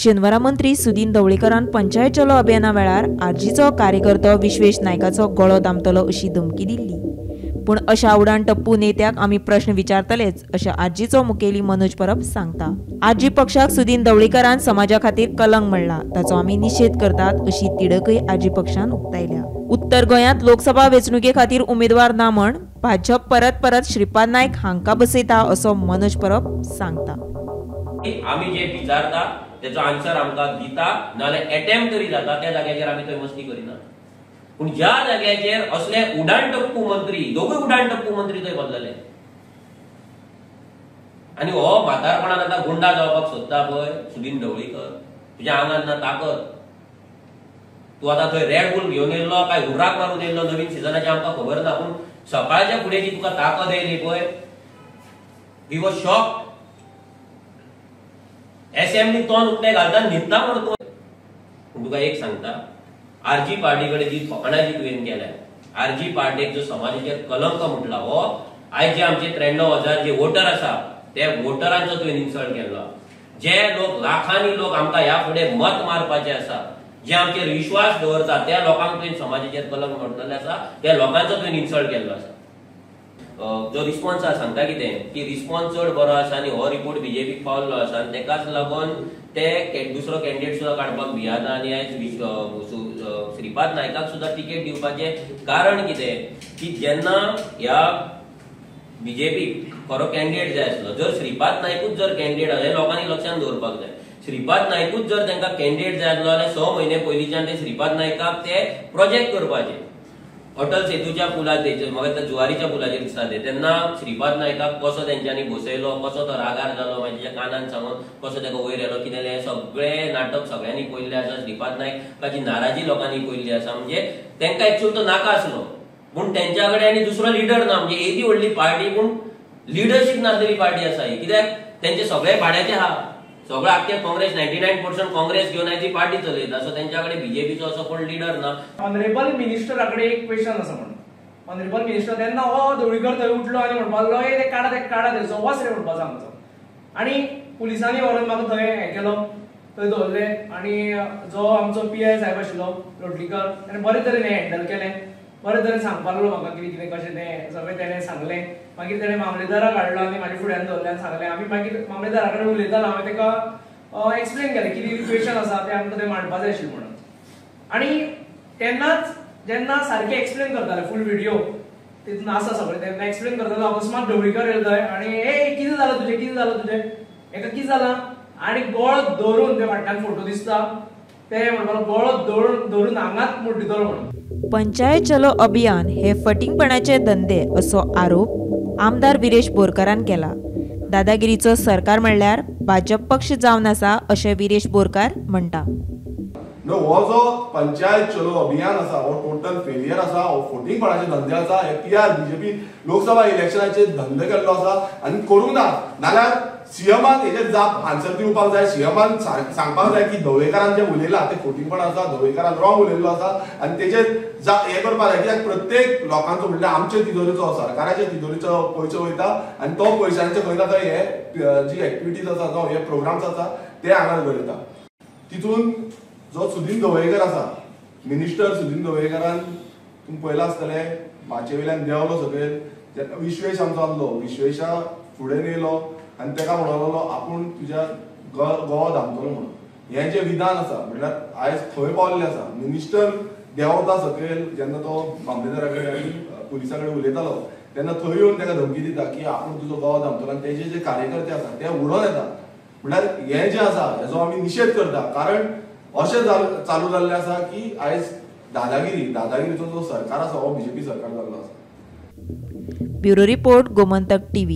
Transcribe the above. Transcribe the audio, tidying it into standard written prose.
शेनवारा मंत्री सुदीन ढवळीकरान पंचायत चलो अभियाना वेळार आरजीचो कार्यकर्तो विश्वेश नायकाचो गळो दामतलो अशी धमकी दिल्ली। पूण अशा उडाण टप्पू नेत्याक आमी प्रश्न विचारतलेच अशें आरजीचो मुखेली मनोज परब सांगता। आरजी पक्षाक सुदीन ढवळीकरान समाजा खातीर कलंक म्हणला ताचो आमी निशेध करतात अशी तिडकय आरजी पक्षान उक्तायल्या। उत्तर गोंयांत लोकसभा वेंचणुके खातीर उमेदवार ना म्हण भाजप परत परत श्रीपाद नायक हांकां बसयता असो मनोज परब सांगता। आमी जे विचारता त्याचो आन्सर आमकां दिता नाल्यार अटेम्प्ट तरी जाता त्या जाग्याचेर आमी थंय मस्ती करिना। पूण ज्या जाग्याचेर असले उडाण टप्पू मंत्री दोगूय उडाण टप्पू मंत्री थंय बसलेले आनी हो म्हातारपणान आतां गुंडा जावपाक सोदता पळय सुदीन ढवळीकर तुज्या आंगांत ना ताकद। तूं आतां थंय रेड बुल घेवन येयल्लो काय हुर्राक मारून येयल्लो नवीन सिजनाची आमकां खबर ना पूण सकाळच्या फुडें जी तुका ताकद येयली पळय वी वॉज शॉक। असेंब्ली तोंड उक्ते घालता न्हिदता म्हण तूं। पूण तुका एक सांगता आरजी पार्टी कडेन जी फकाणाची तुवें केल्या आरजी पार्टीक जो समाजाचेर कलंक म्हटला हो आयज जे आमचे 93,000 जे वोटर आसा त्या वोटरांचो तुवें इन्सल्ट केल्लो। जे लोक लाखांनी लोक आमकां ह्या फुडें मत मारपाचे आसा जे आमचेर विश्वास दवरता त्या लोकांक तुवें समाजाचेर कलंक म्हटलेले आसा त्या लोकांचो तुवें इन्सल्ट केल्लो आसा। जो रिस्पॉन्स आसा सांगता कितें की रिस्पॉन्स चड बरो आसा आनी हो रिपोर्ट बीजेपीक पावल्लो आसा आनी तेकाच लागून ते दुसरो कॅन्डिडेट सुद्दां काडपाक भियाना आनी आयज श्रीपाद नायकाक सुद्दां तिकेट दिवपाचे कारण कितें की जेन्ना ह्या बीजेपीक खरो कॅन्डिडेट जाय आसलो जर श्रीपाद नायकूच जर कॅन्डिडेट आसले लोकांनी लक्षांत दवरपाक जाय। श्रीपाद नायकूच जर तांकां कॅन्डिडेट जाय आसलो जाल्यार 6 म्हयने पयलींच्यान ते श्रीपाद नायकाक ते प्रोजेक्ट करपाचे। अटल सेतूच्या पुलाचेर म्हाका जुवारीच्या पुलाचेर दिसता तेन्ना श्रीपाद नायकाक कसो तेंच्यांनी बसयलो कसो तो रागार जालो मागीर कानान सांगून कसो ताका वयर येलो कितें हें सगळें नाटक सगळ्यांनी पळयल्लें आसा। श्रीपाद नायकाची नाराजी लोकांनी पळयल्ली आसा म्हणजे तांकां एक्चुअल तो नाका आसलो पूण तेंच्या कडेन आनी दुसरो लिडर ना म्हणजे येदी व्हडली पार्टी पूण लिडरशीप नासलेली पार्टी आसा ही कित्याक तेंचे सगळे भाड्याचे आहा सगळं आख्खे काँग्रेस 99% काँग्रेस घेवन ती पार्टी चलयता सो तेंच्याकडे बीजेपीचो असो कोण लिडर ना। ऑनरेबल मिनिस्टराकडे एक क्वेश्चन आसा म्हणून ऑनरेबल मिनिस्टर तेन्ना हो ढवळीकर थंय उठलो आनी म्हणपाक लागलो ते काडा थंयचो वच रे म्हणपाचो आमचो आनी पुलिसांनी व्हरून म्हाका थंय हें केलो थंय दवरलें आनी जो आमचो PI साहेब आशिल्लो लोटलीकर ताणें बरे तरेन हँडल केलें बरे तरेन सांगपाक लागलो म्हाका कितें कितें कशें तें सगळें तेणें सांगलें। मागीर तेणें मामलेदाराक हाडलो आनी म्हाज्या फुड्यान दवरलें आनी सांगलें आमी मागीर मामलेदारा कडेन उलयतालो हांवें ताका एक्सप्लेन केलें कितें क्वेश्चन आसा तें आमकां थंय मांडपाक जाय आशिल्लें म्हणून। आनी तेन्नाच जेन्ना सारकें एक्सप्लेन करताले फूल व्हिडिओ तितून आसा सगळें तेन्ना एक्सप्लेन करतालो अकस्मात ढवळीकर येयलो थंय आनी कितें जालें तुजें हेका कितें जालां आनी गळो धरून ते फाटल्यान फोटो दिसता ते म्हणपाक गळो धरून आंगात मूठ दितलो म्हणून। पंचायत चलो अभियान हे फटिंगपणाचे धंदे असो आरोप आमदार विरेश बोरकारान केला। दादागिरीचो सरकार म्हणल्यार भाजप पक्ष जावन आसा अशें विरेश बोरकार म्हणटा। हो जो पंचायत चलो अभियान आसा हो टोटल फेलियर आसा हो फटिंगपणाचे धंदे आसा हे PR बीजेपी लोकसभा इलेक्शनाचे धंदे केल्लो आसा आनी करूंक ना नाल्यार सीएमान हेजेर जाप आन्सर दिवपाक जाय। सीएमान सांगपाक जाय की ढवळीकरान जे उलयलां ते फटिंगपण आसा ढवळीकरान रॉंग उलयल्लो आसा आनी तेजेर हें करपाक जाय कित्याक प्रत्येक लोकांचो म्हणल्यार आमचे तिजोरीचो सरकाराच्या तिजोरीचो पयसो वयता आनी तो पयशांचे खंय ना थंय हे जी एक्टिविटीज आसा जावं हे प्रोग्राम्स आसा ते हांगा घडयता। तितून जो सुदीन ढवळीकर आसा मिनिस्टर सुदीन ढवळीकरान तुमी पळयलां आसतलें माचे वयल्यान देंवलो सकयल जेन्ना विश्वेश आमचो आसलो विश्वेशा फुडें येयलो आनी ताका म्हणलो आपूण तुज्या गोवा धांवतलो म्हणून हें जें विधान आसा म्हणल्यार आयज खंय पावल्लें आसा मिनिस्टर देंवता सकयल जेन्ना तो मामलेदारा कडेन आनी पुलिसा कडेन उलयतालो तेन्ना थंय येवन ताका धमकी दिता की आपूण तुजो गोवा धांवतलो आनी तेजे जे कार्यकर्ते आसा ते उडोवन येता म्हणल्यार हें जें आसा हेजो आमी निशेध करता कारण अशें चालू जाल्लें आसा की आयज दादागिरीचो जो सरकार आसा हो बीजेपी सरकार जाल्लो आसा। Bureau report Gomantak TV।